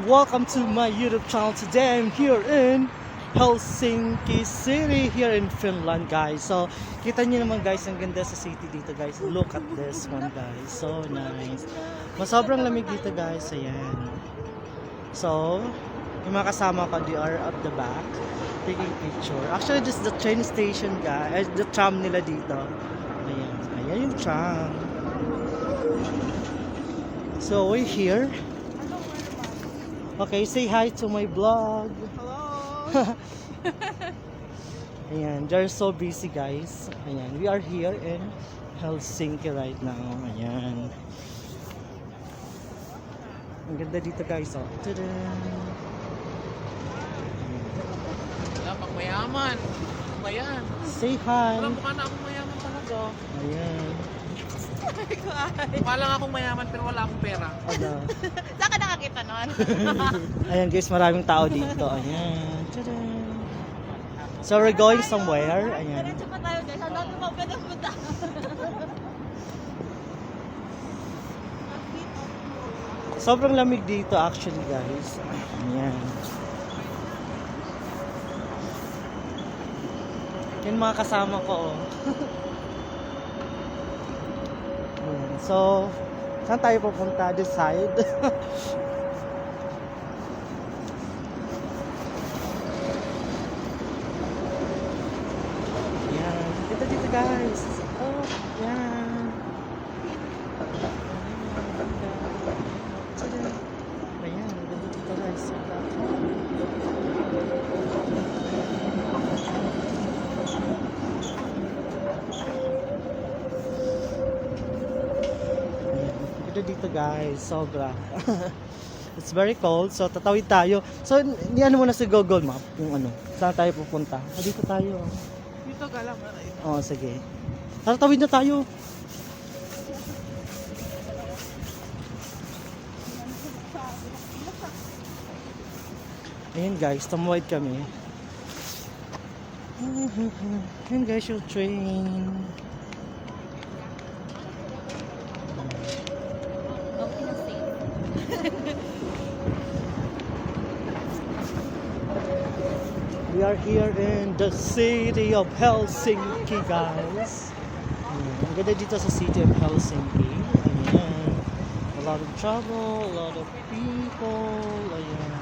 Welcome to my YouTube channel. Today I'm here in Helsinki City here in Finland, guys. So, kita niyo naman guys, ang ganda sa city dito, guys. Look at this one, guys. So nice. Sobrang lamig dito, guys. Ayan. So, yung mga kasama ko, they are at the back taking picture. Actually, this is the train station, guys. The tram nila dito. Ayan. Ayan yung tram. So, we're here. Okay, say hi to my vlog. Hello! Ayan, they're so busy, guys. Ayan, we are here in Helsinki right now. Ayan. Ang ganda dito, guys. Oh. Tada! Wala pang mayaman. Mayan. Say hi. Wala mukha na akong mayaman talaga. Ayan. Mukha lang akong mayaman pero wala akong pera. Ano? Saan ka nakakita nun? Ayan, guys, maraming tao dito. Ayan. Tada! So, we're going somewhere. Ayan. Diretso pa tayo guys. Ang dami mo pwede punta. Sobrang lamig dito actually, guys. Ayan. Yan mga kasama ko, oh. Ayan. So, saan tayo pupunta? This side? Ayan. Dito, guys. Oh, yan. Ayan, ganda dito, guys. Ganda dito, guys. Sobra. It's very cold, so tatawid tayo. So, niyan mo na sa Google Map yung ano, saan tayo pupunta. Dito tayo. Dito ka lang. Oo, sige. Tatawid na tayo. Ayan guys, tumawid kami. Ayan guys, yung train. We are here in the city of Helsinki, guys. Ayan, ang ganda dito sa city of Helsinki. Ayan. A lot of trouble, a lot of people. Ayan.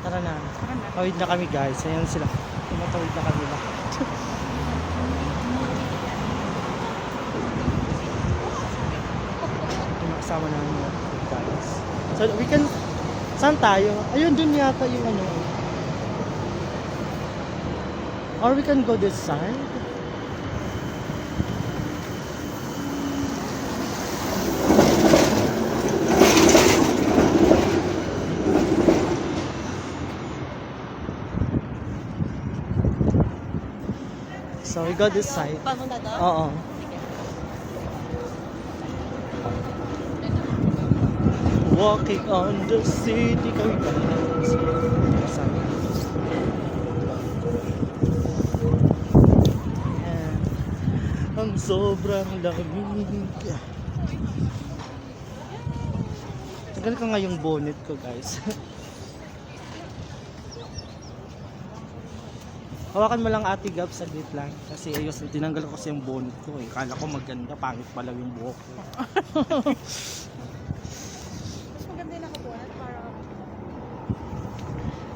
Tara na. Tawid na kami, guys. Ayan sila. Tumatawid na kami lahat. Yung kasama namin mga guys. So, we can... Saan tayo? Ayun, dun yata yung ano. Or we can go this side. So we go this side. Pamunta doon? Oo. Walking on the city. Kami guys. Kasama. Ayan. Ang sobrang lamig. Tagal ka nga yung bonnet ko, guys. Hawakan mo lang Ate Gab, saglit lang. Kasi ayos, tinanggal ko kasi yung bonnet ko eh. Kala ko maganda, pangit pala yung buhok ko. Maganda yung nakabuhat para...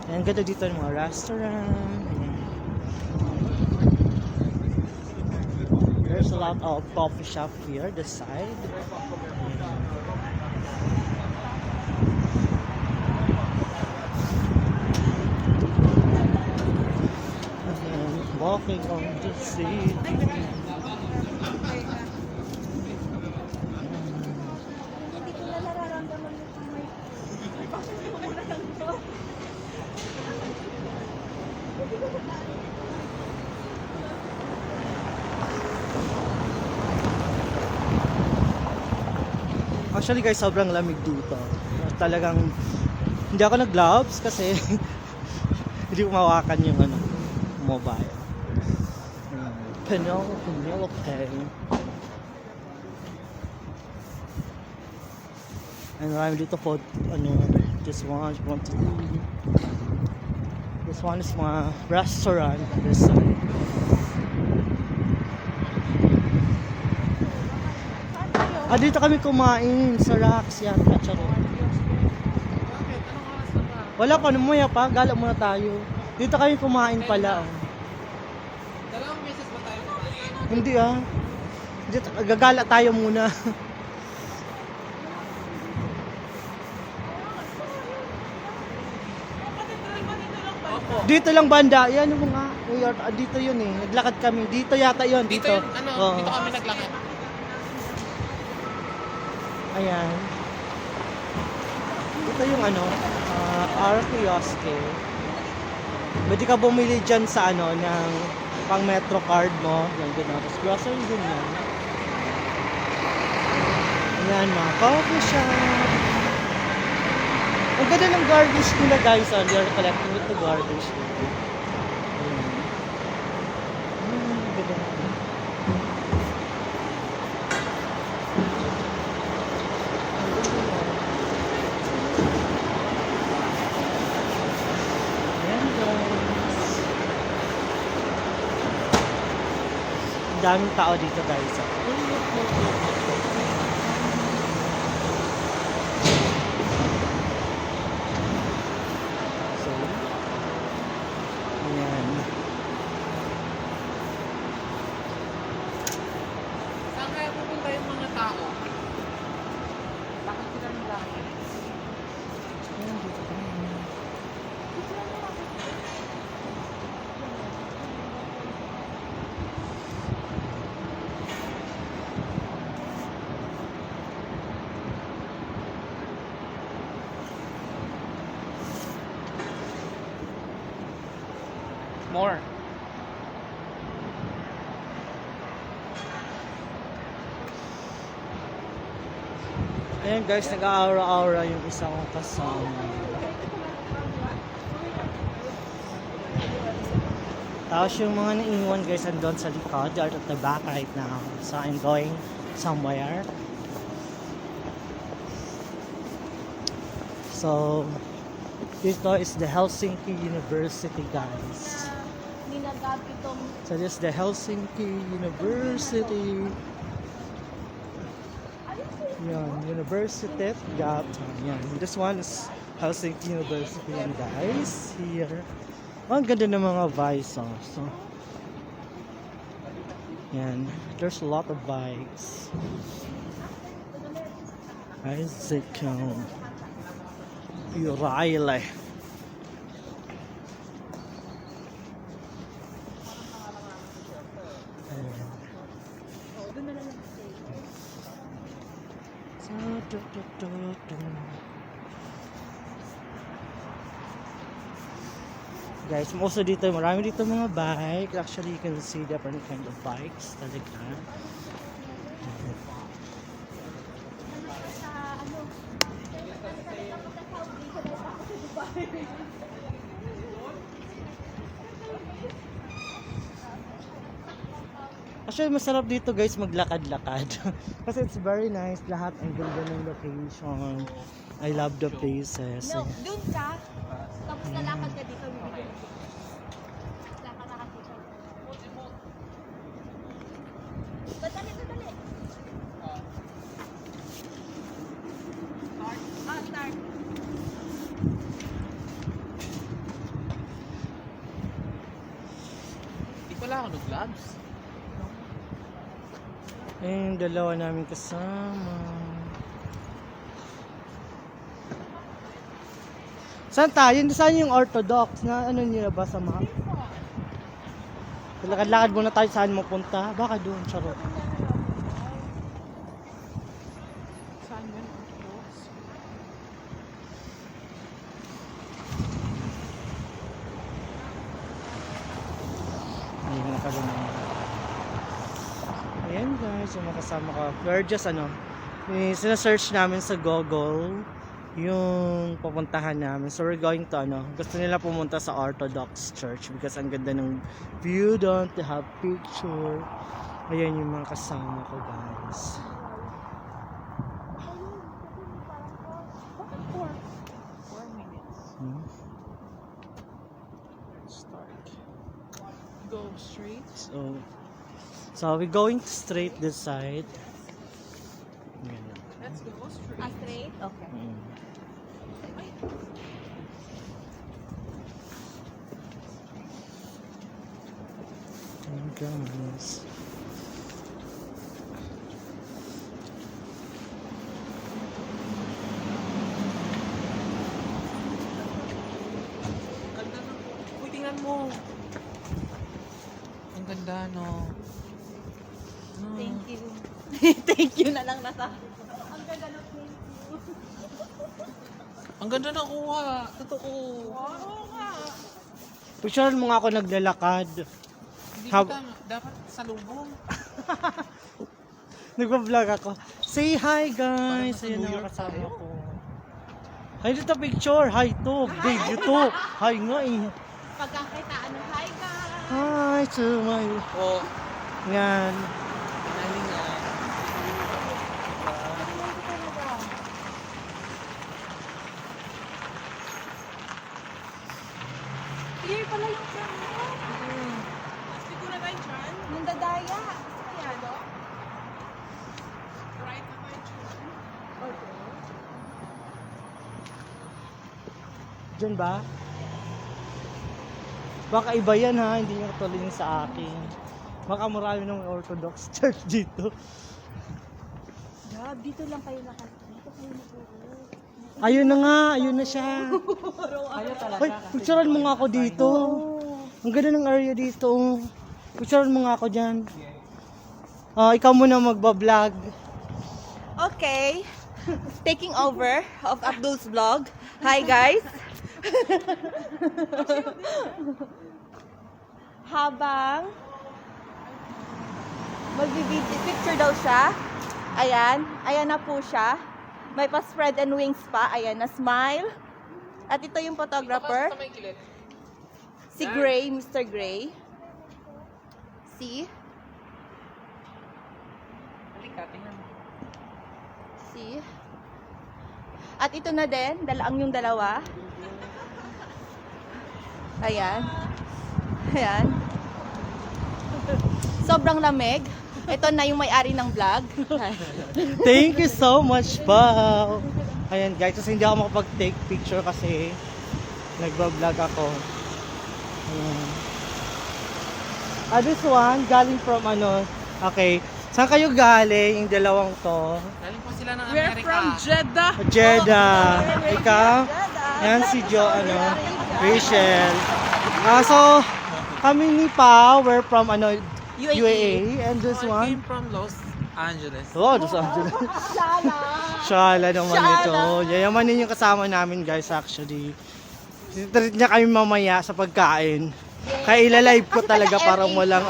Ayan, ganda dito yung mga restaurant. Ayan. There's a lot of coffee shop here, this side. Walking on the city. Hindi ko na nararamdaman yung kamay. Actually guys, sobrang lamig dito. Talagang hindi ako nag-gloves kasi hindi ko mawakan yung ano, mobile. Penelope. And marami dito po, ano, this one, if you want to eat. This one is mga restaurant. This one. Dito kami kumain sa Rocks yata. Charot. Bakit? Anong oras na ba? Wala pa, muna pa. Gala muna tayo. Dito kami kumain pala. Oh. Dalawang beses ba tayo kumain? Hindi Dito, gagala tayo muna. Opo. Dito lang banda. Yan yung mga. Dito yun eh. Naglakad kami. Dito yata yun. Dito Dito. yun, ano, Oo. dito kami naglakad. Ayan. Ito yung ano, our kioske. Pwede ka bumili dyan sa ano, ng pang metro card mo. Yan, gano'n. Tapos grocery din yan. Ayan, mga coffee shop. Ang ganda ng garbage nila guys. They are collecting with the garbage. Ayan. Ganda. Ayan guys. Ang daming tao dito guys. So, ayan. Saan kaya pupunta yung mga tao? Bakit sila naglalakad? Ayan, dito tayo. More. Ayan guys, nag-aura-aura yung isang kasama. Tapos yung mga naiwan guys, andun sa likod. They're at the back right now. So I'm going somewhere. So, dito is the Helsinki University guys. Ninagab itong So this is the Helsinki University. Yan, Universitet Gata. Yan, this one is Helsinki University yan guys. Here. Ang ganda ng mga vibes. So, yan, there's a lot of bikes. Isaac Uraile. Guys, also dito, marami dito mga bike. Actually, you can see different kind of bikes talaga. sa ano. Actually, masarap dito guys maglakad-lakad. Kasi it's very nice. Lahat ang ganda ng location. I love the places. No, doon ka. Tapos lalakad ka dito. Lakad dito. Dali. Start. Di pala ako nag-gloves. Yung dalawa namin kasama. Saan tayo? Saan yung Orthodox? Na ano nyo na ba sa map? Lakad-lakad muna tayo saan mo punta. Baka doon, charot. Saan yun? Ayun, nakabunod. Ayan guys, yung makasama ko. We're just sinasearch namin sa Google yung pupuntahan namin. So we're going to gusto nila pumunta sa Orthodox Church because ang ganda ng view doon, to have picture. Ayan yung mga kasama ko guys. So we're going straight this side. Ayan. Let's go straight. Straight? Okay. Mm. Ayan, guys. Ganda ng... Uy, tingnan mo. Ang ganda, no? Thank you. Thank you na lang nasa. Ang ganda ng thank you. Ang ganda na kuha. Totoo. Oo nga. Picturean mo nga ako naglalakad. Hindi Hab- kita, dapat sa lubong. Nagpa-vlog ako. Say hi guys! Parang nasa Ayan New ang York kasama tayo. ko. Hi dito picture! Hi to! Video to! Hi nga eh! Pagkakitaan ng hi guys. Hi to my... Oo. Yan. Naling nga. Clear pala yung camera. Siguro ba yung chan? Nandadaya. Kaya, no? Right na tayo, Chun. Okay. Diyan ba? Baka iba yan ha, hindi nyo katulad yung sa akin. Baka marami ng Orthodox church dito. Gab, dito lang kayo Dito kayo naturo. Ayun na nga, ayun na siya. Ayaw talaga. Hoy, picturean mo nga ako dito. Ang ganda ng area dito. Picturean mo nga ako dyan. Ikaw muna magbablog. Okay. Taking over of Abdul's vlog. Hi guys. Habang picture daw siya. Ayan. Ayan na po siya. May pa-spread and wings pa. Ayan na smile. At ito yung photographer. Sa may kilit. Si Gray, Mr. Gray. Si. Halika, tingnan mo. Si. At ito na din, ang yung dalawa. Ayan. Ayan. Sobrang lamig. Ito na yung may-ari ng vlog. Thank you so much, Pao. Ayan guys, kasi hindi ako makapag-take picture kasi nagbablog ako. Ayan. This one, galing from okay. Saan kayo galing, yung dalawang to? Galing po sila ng We're Amerika. from Jeddah. Jeddah. Ikaw? Ayan si Rachel. So, kami ni Pao, we're from UAE. And this I one? came from Los Angeles. Oh, Los Angeles. Shala. Shala naman Shala. ito. Yayamanin yung kasama namin guys actually. Treat niya kami mamaya sa pagkain. Kaya ilalive ko talaga parang walang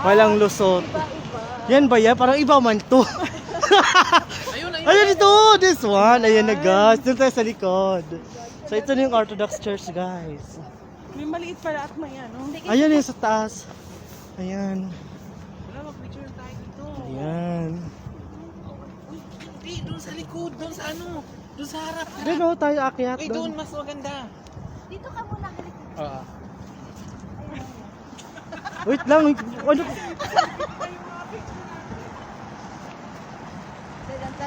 walang lusot. Yan ba yan? Parang iba man to. Ayun, ayun. Ayun ito! This one! Ayan na guys. Doon tayo sa likod. So ito na yung Orthodox Church guys. May maliit pala at may ano. Ayan yung sa taas. Ayan. Wala, mag-picture tayo dito. Ayan. Hindi, doon sa likod. Doon sa doon sa harap. Doon tayo akyat Uy, doon doon. mas maganda. Dito ka muna halik. Oo. Wait lang. Ano?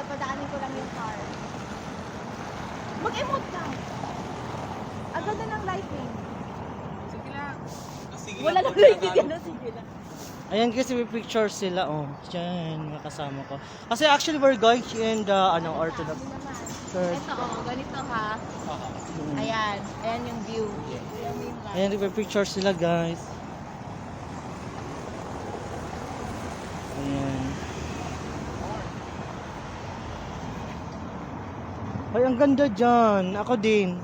Padaanin ko lang yung car. Mag-emote ka. Ang ganda ng lighting. Sige lang. Sige Wala nang lighting yan. Sige lang. Ayan kasi may picture sila Diyan, mga kasama ko. Kasi actually we're going in the Orthodox Church. Ito ganito ha. Ayan. Ayan yung view. Ayan yung light. Ayan, may picture sila guys. Ayan. Ay, ang ganda dyan. Ako din.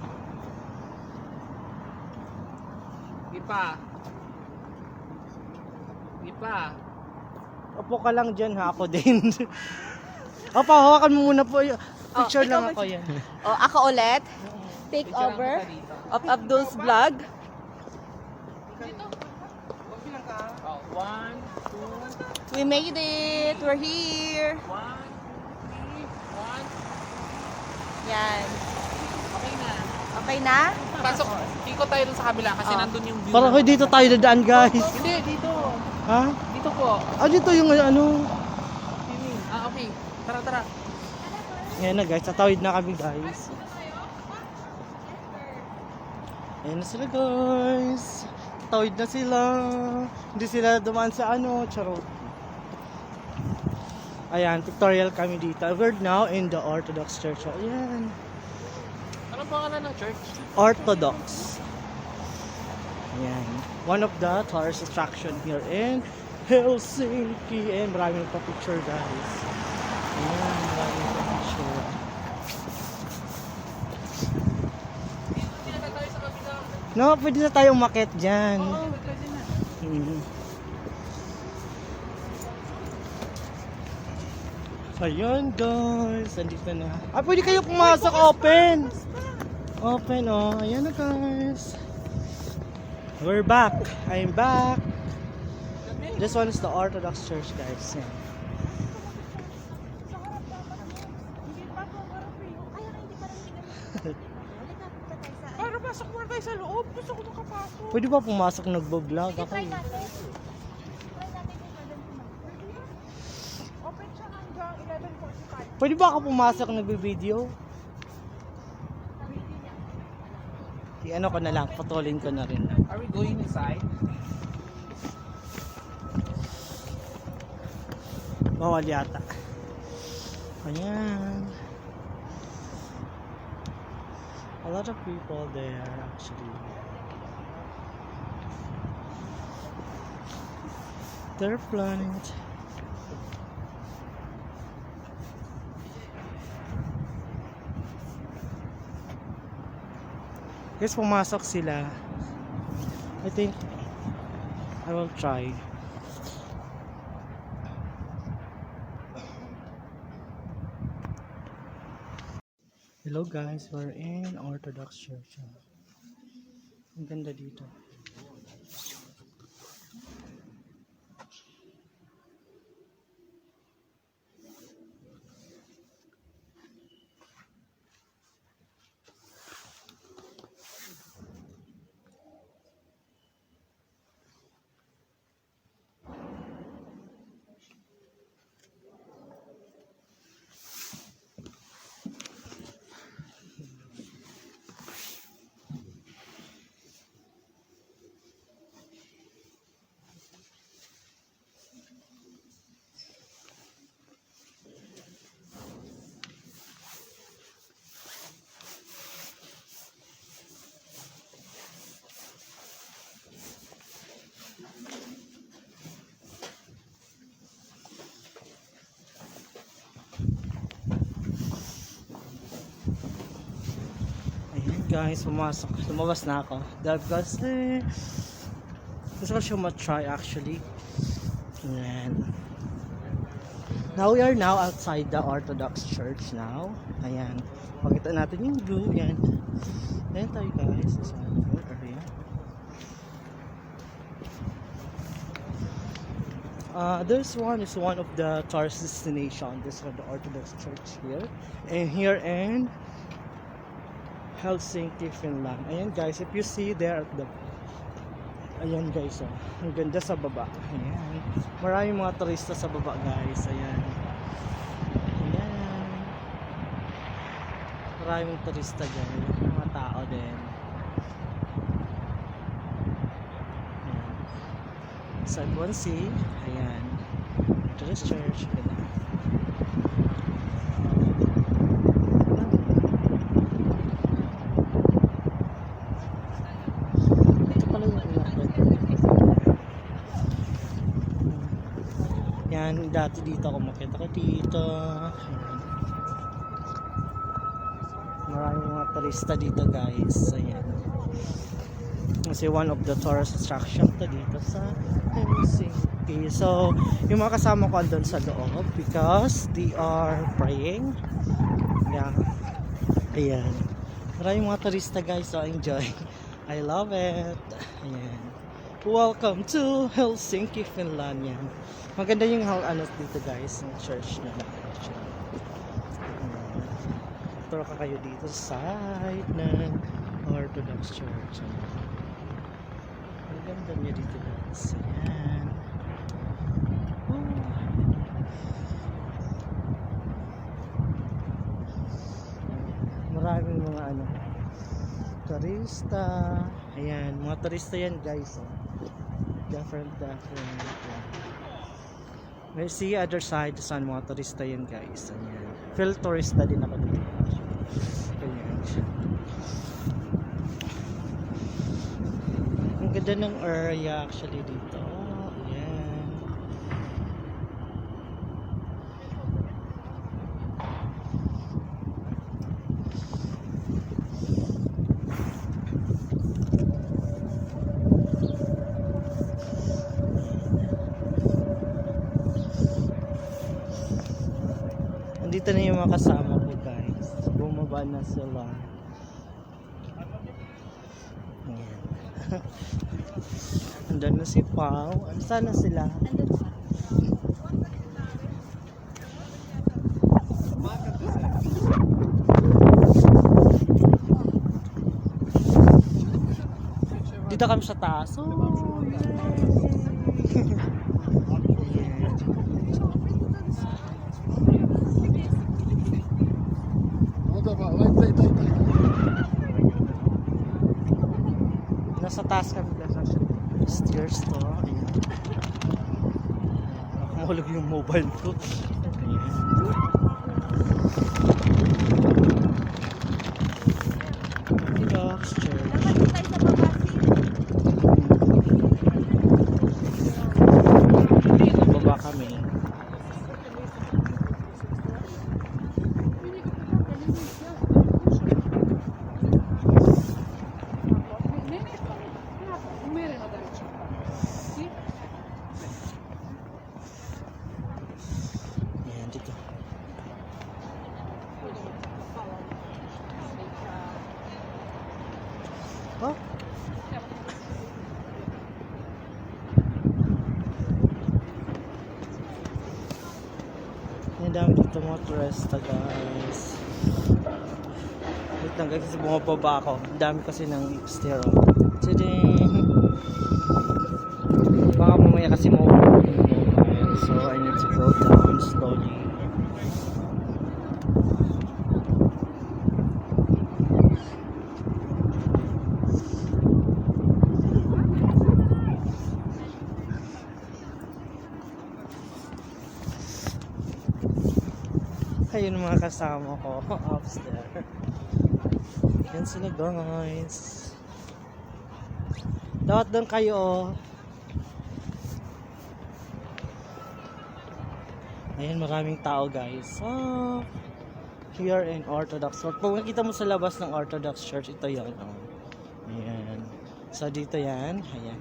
Di pa. Di pa. Upo ka lang dyan ha, ako din. Opa, hawakan mo muna po. Picture ikaw lang ako yan. Ako ulit. Take Picture over lang kita dito. of Abdul's vlog. Oh, 1, 2, We made it. We're here. 1, 3, 1. Yan. Okay na. Okay na? Pasok, ikot tayo dun sa kabila kasi Oh. nandun yung view. Parang ng- dito tayo dadaan guys. Hindi, dito. Ha? Dito po. Ah, dito yung ano. Swimming. Ah, okay. Tara, tara. Ngayon na guys, tatawid na kami guys. Ayan na sila guys. Tatawid na sila. Hindi sila dumaan sa ano, charot. Ayan, tutorial kami dito. We're now in the Orthodox Church. Ayan. Anong pangalan ng church? Orthodox. Ayan. One of the tourist attraction here in Helsinki. And maraming pa-picture guys. Ayan, maraming pa-picture. Dito na tayo sa kabila. No, pwede na tayong umakyat dyan. Oo, pwede na. Mhm. Ayun guys, andito na. Ah, pwede kayo pumasok, open! Open, oh. Ayan na guys. We're back. I'm back. This one is the Orthodox Church guys. Yan. Para pasok muna tayo sa loob. Gusto ko makapasok. Pwede ba pumasok nagbo-vlog ako? Try natin. Open siya hanggang 11:45. Pwede ba ako pumasok nagbe-video? I-ano ko na lang, putulin ko na rin. Are we going inside? Bawal yata. Ayan. A lot of people there actually. They're planning it. Guys, pumasok sila. I think I will try. Hello guys, we're in Orthodox Church. Ang ganda dito. Ayan guys, pumasok. Lumabas na ako. Dahil kasi gusto ko siya matry actually. Ayan. Now we are now outside the Orthodox Church now. Ayan. Pakita natin yung view. Ayan. Ayan tayo guys. Sa area. This one is one of the tourist destination. This one, the Orthodox Church here. And here in Helsinki, Finland. Ayan guys, if you see there at the ayan guys, oh. Ang ganda sa baba. Ayan. Maraming mga turista sa baba guys. Ayan. Ayan. Maraming turista dyan. Mga tao din. Ayan. So everyone see. Ayan. Tourist church. Ganda. Yan, dati dito ako makita ko dito. Ayan. Maraming mga turista dito guys. Ayan. Kasi one of the tourist attraction to dito sa Helsinki. So, yung mga kasama ko andun sa loob because they are praying. Yeah. Ayan. Maraming mga turista guys. So, enjoy. I love it. Ayan. Welcome to Helsinki, Finland. Yan. Maganda yung ano dito guys, yung church na actually. Turo ka kayo dito sa side ng Orthodox Church. Ang ganda niya dito guys. Ayan. Maraming mga ano, turista. Ayan, mga turista yan guys. Oh. Different. May see other side saan mga turista yan guys. Ayan. Feel turista din ako dito. Ayan. Ang ganda ng area actually dito. Ayan. Andito na yung mga kasama ko guys. Bumaba na sila. Ayan. Andun na si Pao. Saan na sila? Dito kami sa taas. Oh, yay! Nasa taas kami guys. Stairs to. Ayan. Mahulog yung mobile ko. Orthodox Church. Baba kami. Ayan, dito. Oh. Ang dami dito mga turista guys. Wait lang guys kasi bumababa ako. Ang dami kasi ng stair. Tading! Baka mamaya kasi mauulit yung mobile. So I need to go down slowly. Ayun mga kasama ko upstairs. Yan sila guys. Dapat doon kayo. Ayan, maraming tao guys. Oh, here in Orthodox Church. Kung makita mo sa labas ng Orthodox Church, ito yan. Oh. Ayan. So dito yan. Ayan.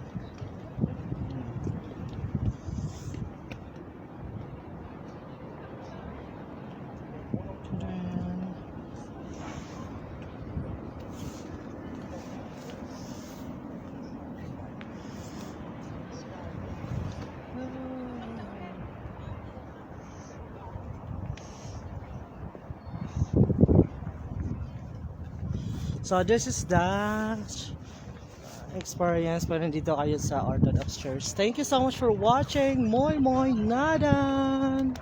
So this is the experience pa nandito kayo sa Orthodox Church. Thank you so much for watching. Moi moi nadan!